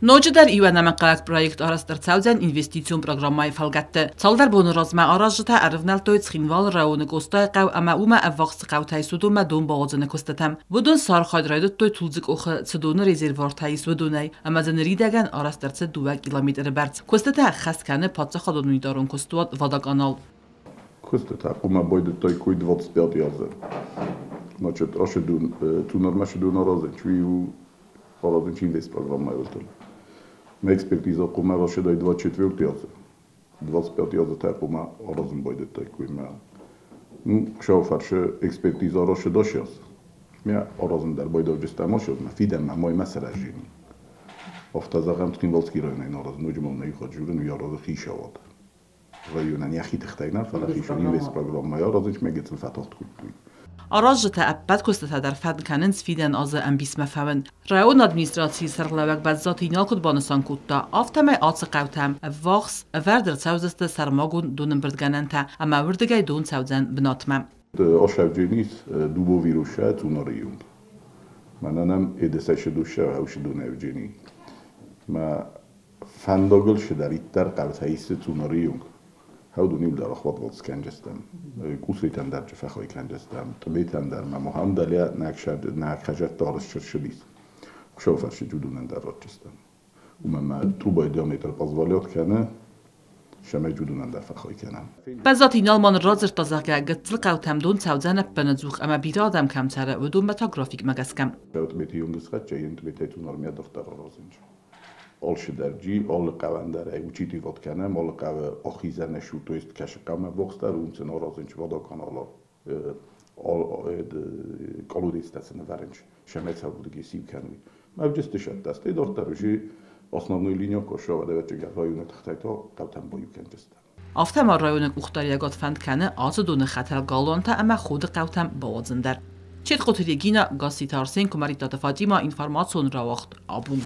Nojdar iwana qalaq proyekt araşdırıcıdan investisiyon programı falgatdı. Çaldar bunu razma arajta arvnaltoy xinval raun qosta qav ama uma avaqs qawtay suduma don boğazını kostatam. Budun sar xadraydı toy tulzik oxı çdonu rezervuar tay sudunay ama zanridagan araşdırıcı 2 kilometr bart. Kostata xaskanı patsa xadonu darun kostuat vodokanal. Kostata uma boydu toy kuj 25 yazı. Значит, ошедун ту нормашедун оразен чвиу оразен инвест программа ёлтол. Ме експертиза кума ошедой 24 yazı. 25 yazı tapuma orazен бойде тој кој ме. Шофарше експертиза ошедош јас. Ме оразен дар бойде оџестамош ме фидем на мој месеражини. Офтазагам скинволски район оразен уџмол не хоџурун јарозы хишават. Районан яхит хтайна фала хишун инвест программа оразен мегецен фатохт куй. Arajta appad kostata dar fad kanen sfiden az ambisme faven. Rayon administracji sarglawak badzat inal kutbanasan kutta. Aftame atsa qawtam vax verder çawzasta sarmagun dunun birdgananta ama wirdigay don çawzan binatmam. Oşavjenis dubo virusha tunariyum. Mananam edesaşe duşa avşidun evjeni. Ma fandogl shdarittar qawtayis tunariyum. هودونیم در اخوات قدس کنجستم، کوسیتن در جفخوی کنجستم، طبیعتن در مهم دلیه نکشت دارش شدیست. شوفرش جودونن در راجستم. و من تو باید دیامتر پازوالیات کنه، شما جودونن در فخوی کنم. بعضی اینالمان رازر تازگه گتل قوتم دون سوزن بنزوخ اما بیرادم کم تره و دون متاگرافیک مگسکم. شاید بیتی یونگسخت جاین طبیعتی نرمیه دختر رازنج. Alşiderci, al qavandar uçiti vod kanam, al qav axizane şu to jest kashqam boxtar umsen orazınç voda kanala al koludistasını varenç. Şemet savudgi siv kanvi. Mevcist şattast. Doktoruji основную линию кошова девечга района тахтайто qavtam boyu kanjistan. Aftam rayonak uxtariyagat fand kanı azı donu xatar galanta ama xud qavtam bawazındar. Çet qotirigina gasitarsen kumaritata Fatima informasyon rawaqt abun.